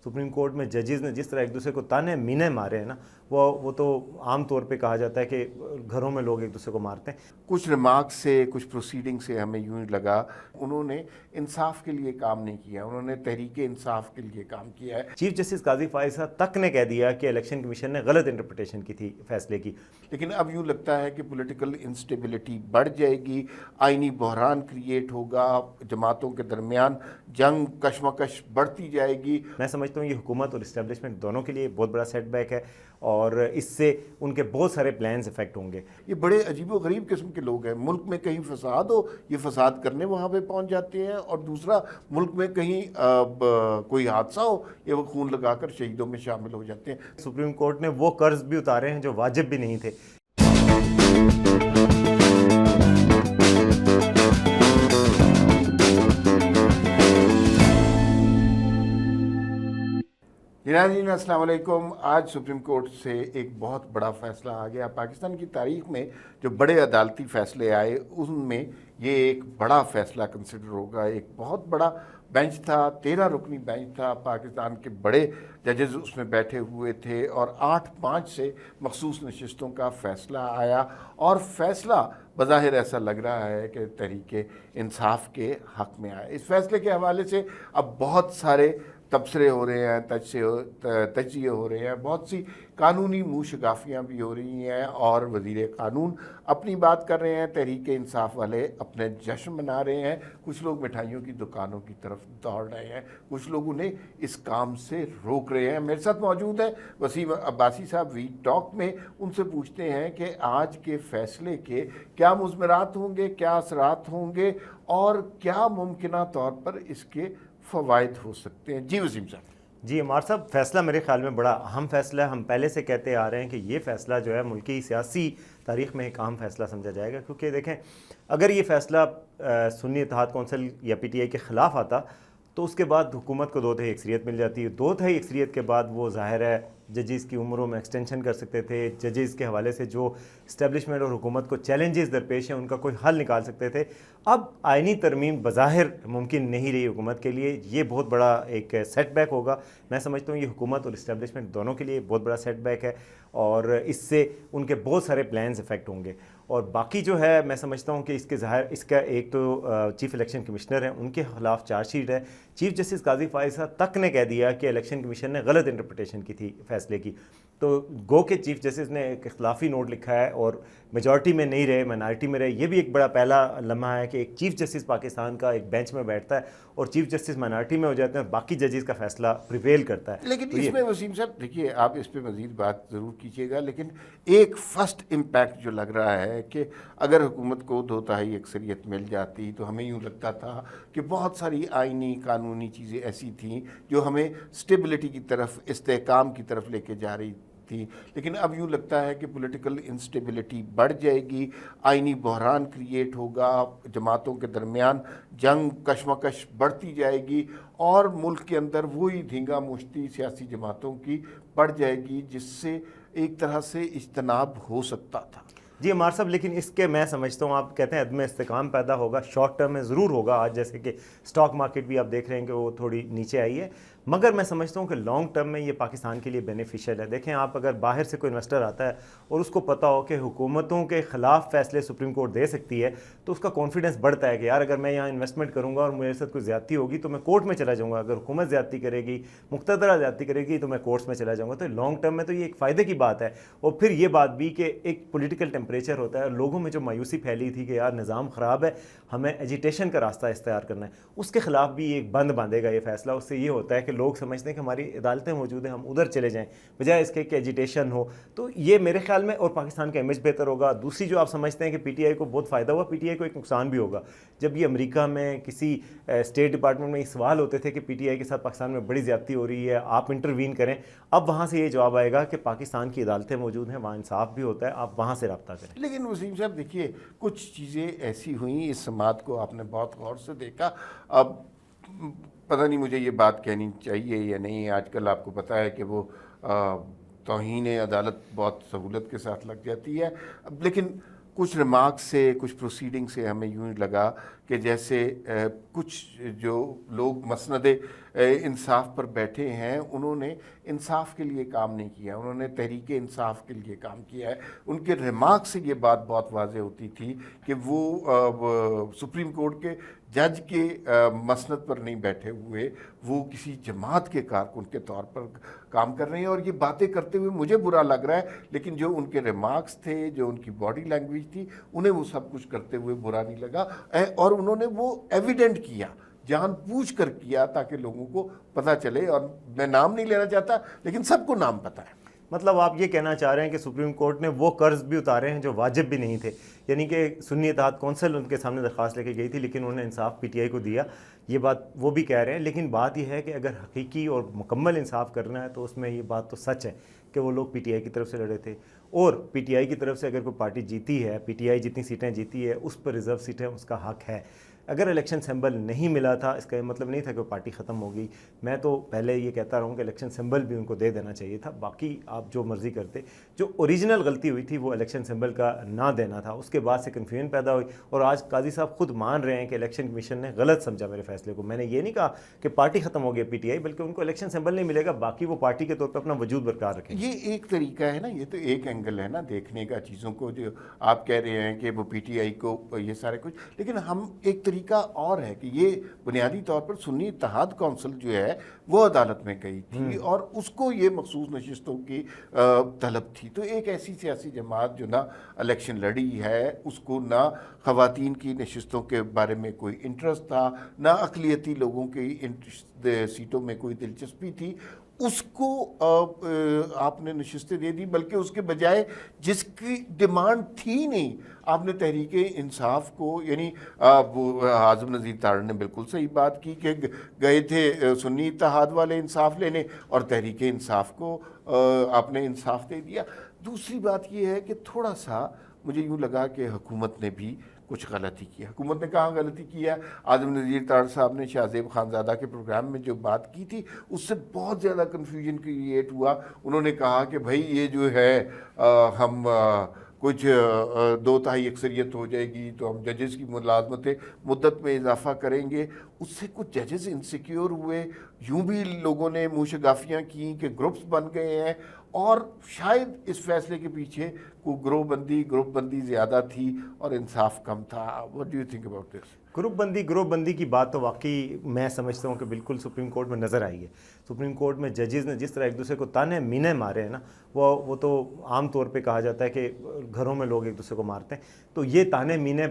Supreme court میں ججز نے جس طرح ایک دوسرے کو تانے مینے مارے ہیں نا، وہ تو عام طور پہ کہا جاتا ہے کہ گھروں میں لوگ ایک دوسرے کو مارتے ہیں۔ کچھ ریمارکس سے، کچھ پروسیڈنگ سے ہمیں یوں لگا انہوں نے انصاف کے لیے کام نہیں کیا، انہوں نے تحریک انصاف کے لیے کام کیا ہے۔ چیف جسٹس قاضی فائز صاحب تک نے کہہ دیا کہ الیکشن کمیشن نے غلط انٹرپریٹیشن کی تھی فیصلے کی۔ لیکن اب یوں لگتا ہے کہ پولیٹیکل انسٹیبلٹی بڑھ جائے گی، آئینی بحران کریٹ ہوگا، جماعتوں کے درمیان جنگ کشمکش بڑھتی جائے گی۔ میں سمجھتا ہوں یہ حکومت اور اسٹیبلشمنٹ دونوں کے لیے بہت بڑا سیٹ بیک ہے، اور اس سے ان کے بہت سارے پلانز افیکٹ ہوں گے۔ یہ بڑے عجیب و غریب قسم کے لوگ ہیں، ملک میں کہیں فساد ہو یہ فساد کرنے وہاں پہ پہنچ جاتے ہیں، اور دوسرا ملک میں کہیں کوئی حادثہ ہو یہ وہ خون لگا کر شہیدوں میں شامل ہو جاتے ہیں۔ سپریم کورٹ نے وہ قرض بھی اتارے ہیں جو واجب بھی نہیں تھے۔ ناظرین السلام علیکم۔ آج سپریم کورٹ سے ایک بہت بڑا فیصلہ آ گیا۔ پاکستان کی تاریخ میں جو بڑے عدالتی فیصلے آئے ان میں یہ ایک بڑا فیصلہ کنسیڈر ہوگا۔ ایک بہت بڑا بینچ تھا، 13 رکنی بینچ تھا، پاکستان کے بڑے ججز اس میں بیٹھے ہوئے تھے، اور 8-5 سے مخصوص نشستوں کا فیصلہ آیا، اور فیصلہ بظاہر ایسا لگ رہا ہے کہ تحریک انصاف کے حق میں آیا۔ اس فیصلے کے حوالے سے اب بہت سارے تبصرے ہو رہے ہیں، تجزیے ہو رہے ہیں، بہت سی قانونی منہ شگافیاں بھی ہو رہی ہیں، اور وزیر قانون اپنی بات کر رہے ہیں، تحریک انصاف والے اپنے جشن منا رہے ہیں، کچھ لوگ مٹھائیوں کی دکانوں کی طرف دوڑ رہے ہیں، کچھ لوگ انہیں اس کام سے روک رہے ہیں۔ میرے ساتھ موجود ہے وسیم عباسی صاحب وی ٹاک میں، ان سے پوچھتے ہیں کہ آج کے فیصلے کے کیا مضمرات ہوں گے، کیا اثرات ہوں گے، اور کیا ممکنہ طور پر اس کے فوائد ہو سکتے ہیں۔ جی وسیم صاحب۔ جی عمار صاحب، فیصلہ میرے خیال میں بڑا اہم فیصلہ ہے۔ ہم پہلے سے کہتے آ رہے ہیں کہ یہ فیصلہ جو ہے ملکی سیاسی تاریخ میں ایک اہم فیصلہ سمجھا جائے گا، کیونکہ دیکھیں اگر یہ فیصلہ سنی اتحاد کونسل یا پی ٹی آئی کے خلاف آتا تو اس کے بعد حکومت کو 2/3 اکثریت مل جاتی ہے۔ 2/3 اکثریت کے بعد وہ ظاہر ہے ججز کی عمروں میں ایکسٹینشن کر سکتے تھے، ججز کے حوالے سے جو اسٹیبلشمنٹ اور حکومت کو چیلنجز درپیش ہیں ان کا کوئی حل نکال سکتے تھے۔ اب آئینی ترمیم بظاہر ممکن نہیں رہی حکومت کے لیے، یہ بہت بڑا ایک سیٹ بیک ہوگا۔ میں سمجھتا ہوں یہ حکومت اور اسٹیبلشمنٹ دونوں کے لیے بہت بڑا سیٹ بیک ہے، اور اس سے ان کے بہت سارے پلانز افیکٹ ہوں گے۔ اور باقی جو ہے میں سمجھتا ہوں کہ اس کا ایک تو چیف الیکشن کمشنر ہیں، ان کے خلاف چارج شیٹ ہے۔ چیف جسٹس قاضی فائز صاحب تک نے کہہ دیا کہ الیکشن کمیشن نے غلط انٹرپریٹیشن کی تھی فیصلے کی، تو گو کہ چیف جسٹس نے ایک اختلافی نوٹ لکھا ہے اور میجورٹی میں نہیں رہے، مائنارٹی میں رہے۔ یہ بھی ایک بڑا پہلا لمحہ ہے کہ ایک چیف جسٹس پاکستان کا ایک بینچ میں بیٹھتا ہے اور چیف جسٹس مائنارٹی میں ہو جاتے ہیں اور باقی ججز کا فیصلہ پریویل کرتا ہے۔ لیکن اس میں وسیم صاحب دیکھیے، آپ اس پہ مزید بات ضرور کیجیے گا، لیکن ایک فرسٹ امپیکٹ جو لگ رہا ہے کہ اگر حکومت کو 2/3 اکثریت مل جاتی تو ہمیں یوں لگتا تھا کہ بہت ساری آئینی قانونی چیزیں ایسی تھیں جو ہمیں اسٹیبلٹی کی طرف، استحکام کی طرف لے کے جا رہی تھی، لیکن اب یوں لگتا ہے کہ پولیٹیکل انسٹیبلٹی بڑھ جائے گی، آئینی بحران کریٹ ہوگا، جماعتوں کے درمیان جنگ کشمکش بڑھتی جائے گی، اور ملک کے اندر وہی دھینگا مشتی سیاسی جماعتوں کی بڑھ جائے گی، جس سے ایک طرح سے اجتناب ہو سکتا تھا۔ جی عمار صاحب، لیکن اس کے میں سمجھتا ہوں آپ کہتے ہیں عدم استحکام پیدا ہوگا، شارٹ ٹرم میں ضرور ہوگا۔ آج جیسے کہ سٹاک مارکیٹ بھی آپ دیکھ رہے ہیں کہ وہ تھوڑی نیچے آئی ہے، مگر میں سمجھتا ہوں کہ لانگ ٹرم میں یہ پاکستان کے لیے بینیفیشیل ہے۔ دیکھیں آپ اگر باہر سے کوئی انویسٹر آتا ہے اور اس کو پتہ ہو کہ حکومتوں کے خلاف فیصلے سپریم کورٹ دے سکتی ہے تو اس کا کانفیڈنس بڑھتا ہے کہ یار اگر میں یہاں انویسٹمنٹ کروں گا اور میرے ساتھ کوئی زیادتی ہوگی تو میں کورٹ میں چلا جاؤں گا، اگر حکومت زیادتی کرے گی، مقتدرہ زیادتی کرے گی تو میں کورٹس میں چلا جاؤں گا۔ تو لانگ ٹرم میں تو یہ ایک فائدے کی بات ہے۔ اور پھر یہ بات بھی کہ ایک پولیٹیکل ٹیمپریچر ہوتا ہے، لوگوں میں جو مایوسی پھیلی تھی کہ یار نظام خراب ہے، ہمیں ایجیٹیشن کا راستہ اختیار کرنا ہے، اس کے خلاف بھی ایک بند باندھے گا یہ فیصلہ۔ اس سے یہ ہوتا ہے کہ لوگ سمجھتے ہیں کہ ہماری عدالتیں موجود ہیں، ہم ادھر چلے جائیں بجائے اس کے کہ ایجیٹیشن ہو۔ تو یہ میرے خیال میں اور پاکستان کا امیج بہتر ہوگا۔ دوسری جو آپ سمجھتے ہیں کہ پی ٹی آئی کو بہت فائدہ ہوا، پی ٹی آئی کو ایک نقصان بھی ہوگا۔ جب یہ امریکہ میں کسی اسٹیٹ ڈپارٹمنٹ میں یہ سوال ہوتے تھے کہ پی ٹی آئی کے ساتھ پاکستان میں بڑی زیادتی ہو رہی ہے، آپ انٹروین کریں، اب وہاں سے یہ جواب آئے گا کہ پاکستان کی عدالتیں موجود ہیں، وہاں انصاف بھی ہوتا ہے، آپ وہاں سے رابطہ کریں۔ لیکن وسیم صاحب دیکھیے، کچھ چیزیں ایسی ہوئیں، اس سماعت کو آپ نے بہت غور سے دیکھا۔ اب پتہ نہیں مجھے یہ بات کہنی چاہیے یا نہیں، آج کل آپ کو پتہ ہے کہ وہ توہین عدالت بہت سہولت کے ساتھ لگ جاتی ہے، لیکن کچھ ریمارکس سے، کچھ پروسیڈنگ سے ہمیں یوں لگا کہ جیسے کچھ جو لوگ مسند انصاف پر بیٹھے ہیں انہوں نے انصاف کے لیے کام نہیں کیا, انہوں نے تحریک انصاف کے لیے کام کیا ہے. ان کے ریمارک سے یہ بات بہت واضح ہوتی تھی کہ وہ سپریم کورٹ کے جج کے مسند پر نہیں بیٹھے ہوئے, وہ کسی جماعت کے کارکن کے طور پر کام کر رہے ہیں. اور یہ باتیں کرتے ہوئے مجھے برا لگ رہا ہے, لیکن جو ان کے ریمارکس تھے, جو ان کی باڈی لینگویج تھی, انہیں وہ سب کچھ کرتے ہوئے برا نہیں لگا. اور انہوں نے وہ ایویڈنٹ کیا, جان پوچھ کر کیا, تاکہ لوگوں کو پتہ چلے. اور میں نام نہیں لینا چاہتا, لیکن سب کو نام پتہ ہے. مطلب آپ یہ کہنا چاہ رہے ہیں کہ سپریم کورٹ نے وہ قرض بھی اتارے ہیں جو واجب بھی نہیں تھے, یعنی کہ سنی اتحاد کونسل ان کے سامنے درخواست لے کے گئی تھی لیکن انہوں نے انصاف پی ٹی آئی کو دیا, یہ بات وہ بھی کہہ رہے ہیں. لیکن بات یہ ہے کہ اگر حقیقی اور مکمل انصاف کرنا ہے تو اس میں یہ بات تو سچ ہے کہ وہ لوگ پی ٹی آئی کی طرف سے لڑے تھے, اور پی ٹی آئی کی طرف سے اگر کوئی پارٹی جیتی ہے, پی ٹی آئی جتنی سیٹیں جیتی ہے اس پر ریزرو سیٹیں اس کا حق ہے. اگر الیکشن سمبل نہیں ملا تھا اس کا یہ مطلب نہیں تھا کہ وہ پارٹی ختم ہو گئی. میں تو پہلے یہ کہتا رہا ہوں کہ الیکشن سمبل بھی ان کو دے دینا چاہیے تھا. باقی آپ جو مرضی کرتے, جو اوریجنل غلطی ہوئی تھی وہ الیکشن سمبل کا نہ دینا تھا. اس کے بعد سے کنفیوژن پیدا ہوئی, اور آج قاضی صاحب خود مان رہے ہیں کہ الیکشن کمیشن نے غلط سمجھا میرے فیصلے کو. میں نے یہ نہیں کہا کہ پارٹی ختم ہو گئی پی ٹی آئی, بلکہ ان کو الیکشن سمبل نہیں ملے گا, باقی وہ پارٹی کے طور پہ اپنا وجود برقرار رکھیں. یہ ایک طریقہ ہے نا, یہ تو ایک اینگل ہے نا دیکھنے کا چیزوں کو, جو آپ کہہ رہے ہیں کہ وہ پی ٹی آئی کو یہ سارے کچھ. لیکن ہم ایک طریقہ اور ہے کہ یہ بنیادی طور پر سنی اتحاد کونسل جو ہے وہ عدالت میں گئی تھی, اور اس کو یہ مخصوص نشستوں کی طلب تھی. تو ایک ایسی سیاسی جماعت جو نہ الیکشن لڑی ہے, اس کو نہ خواتین کی نشستوں کے بارے میں کوئی انٹرسٹ تھا, نہ اقلیتی لوگوں کی سیٹوں میں کوئی دلچسپی تھی, اس کو آپ نے نشستیں دے دی. بلکہ اس کے بجائے جس کی ڈیمانڈ تھی نہیں, آپ نے تحریک انصاف کو, یعنی اعظم نذیر تارڑ نے بالکل صحیح بات کی کہ گئے تھے سنی اتحاد والے انصاف لینے, اور تحریک انصاف کو آپ نے انصاف دے دیا. دوسری بات یہ ہے کہ تھوڑا سا مجھے یوں لگا کہ حکومت نے بھی کچھ غلطی کی. حکومت نے کہاں غلطی کیا؟ اعظم نذیر تارڑ صاحب نے شاہ زیب خانزادہ کے پروگرام میں جو بات کی تھی اس سے بہت زیادہ کنفیوژن کریٹ ہوا. انہوں نے کہا کہ بھائی یہ جو ہے ہم کچھ 2/3 اکثریت ہو جائے گی تو ہم ججز کی مدت میں اضافہ کریں گے. اس سے کچھ ججز انسیکیور ہوئے, یوں بھی لوگوں نے منہ شگافیاں کی کہ گروپس بن گئے ہیں, اور شاید اس فیصلے کے پیچھے کوئی گروپ بندی زیادہ تھی اور انصاف کم تھا. What do you think about this? Group بندی کی بات تو واقعی میں سمجھتا ہوں کہ بالکل سپریم کورٹ میں نظر آئی ہے. سپریم کورٹ میں ججز نے جس طرح ایک دوسرے کو تانے مینے مارے ہیں نا, وہ تو عام طور پہ کہا جاتا ہے کہ گھروں میں لوگ ایک دوسرے کو مارتے ہیں, تو یہ تانے مینے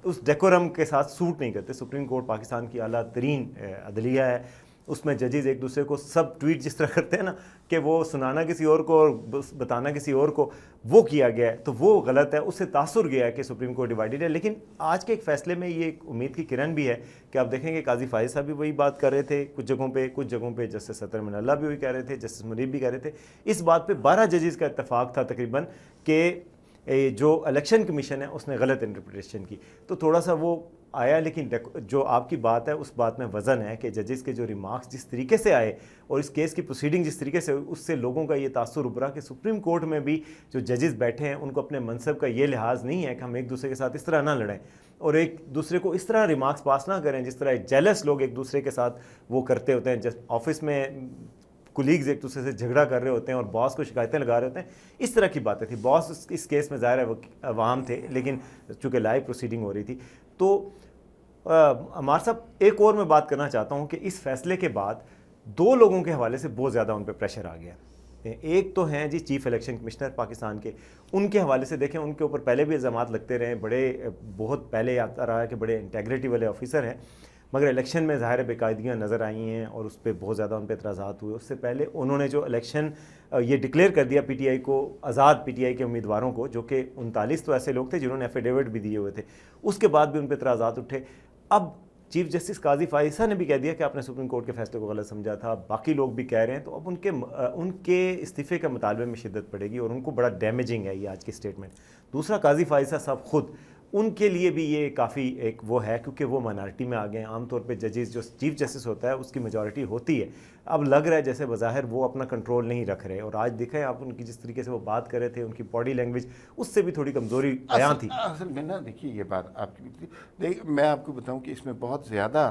اس ڈیکورم کے ساتھ سوٹ نہیں کرتے. سپریم کورٹ پاکستان کی اعلیٰ ترین عدلیہ ہے, اس میں ججز ایک دوسرے کو سب ٹویٹ جس طرح کرتے ہیں نا کہ وہ سنانا کسی اور کو اور بتانا کسی اور کو, وہ کیا گیا ہے تو وہ غلط ہے. اس سے تاثر گیا ہے کہ سپریم کورٹ ڈیوائیڈڈ ہے. لیکن آج کے ایک فیصلے میں یہ ایک امید کی کرن بھی ہے کہ آپ دیکھیں گے قاضی فائز صاحب بھی وہی بات کر رہے تھے کچھ جگہوں پہ جسٹس ستر امین اللہ بھی وہی کہہ رہے تھے, جسٹس منیب بھی کہہ رہے تھے. اس بات پہ 12 ججز کا اتفاق تھا تقریباً کہ جو الیکشن کمیشن ہے اس نے غلط انٹرپریٹیشن کی. تو تھوڑا سا وہ آیا, لیکن جو آپ کی بات ہے اس بات میں وزن ہے کہ ججز کے جو ریمارکس جس طریقے سے آئے اور اس کیس کی پروسیڈنگ جس طریقے سے, اس سے لوگوں کا یہ تاثر ابھرا کہ سپریم کورٹ میں بھی جو ججز بیٹھے ہیں ان کو اپنے منصب کا یہ لحاظ نہیں ہے کہ ہم ایک دوسرے کے ساتھ اس طرح نہ لڑیں اور ایک دوسرے کو اس طرح ریمارکس پاس نہ کریں جس طرح جیلس لوگ ایک دوسرے کے ساتھ وہ کرتے ہوتے ہیں. آفس میں کولیگز ایک دوسرے سے جھگڑا کر رہے ہوتے ہیں اور باس کو شکایتیں لگا رہے ہوتے ہیں, اس طرح کی باتیں تھیں. باس اس کیس میں ظاہر ہے عوام تھے, لیکن چونکہ لائیو پروسیڈنگ ہو رہی تھی. تو عمار صاحب ایک اور میں بات کرنا چاہتا ہوں کہ اس فیصلے کے بعد 2 لوگوں کے حوالے سے بہت زیادہ ان پہ پریشر آ گیا. ایک تو ہیں جی چیف الیکشن کمشنر پاکستان کے, ان کے حوالے سے دیکھیں ان کے اوپر پہلے بھی الزامات لگتے رہے, بہت پہلے آتا رہا ہے کہ بڑے انٹیگریٹی والے آفیسر ہیں, مگر الیکشن میں ظاہر بے قاعدگیاں نظر آئی ہیں اور اس پہ بہت زیادہ ان پہ اعتراضات ہوئے. اس سے پہلے انہوں نے جو الیکشن یہ ڈکلیئر کر دیا پی ٹی آئی کو, آزاد پی ٹی آئی کے امیدواروں کو, جو کہ 39 تو ایسے لوگ تھے جنہوں نے ایفیڈیوٹ بھی دیے ہوئے تھے, اس کے بعد بھی ان پہ اعتراضات اٹھے. اب چیف جسٹس قاضی فائز صاحب نے بھی کہہ دیا کہ آپ نے سپریم کورٹ کے فیصلے کو غلط سمجھا تھا, باقی لوگ بھی کہہ رہے ہیں. تو اب ان کے استعفے کا مطالبے میں شدت پڑے گی اور ان کو بڑا ڈیمیجنگ ہے یہ آج کی اسٹیٹمنٹ. دوسرا قاضی فائز صاحب خود, ان کے لیے بھی یہ کافی ایک وہ ہے کیونکہ وہ مائنارٹی میں آ گئے ہیں. عام طور پہ ججز جو چیف جسٹس ہوتا ہے اس کی میجورٹی ہوتی ہے, اب لگ رہا ہے جیسے بظاہر وہ اپنا کنٹرول نہیں رکھ رہے. اور آج دیکھیں آپ ان کی جس طریقے سے وہ بات کر رہے تھے, ان کی باڈی لینگویج اس سے بھی تھوڑی کمزوری بیان تھی. اصل میں نا دیکھیے یہ بات آپ کی, میں آپ کو بتاؤں کہ اس میں بہت زیادہ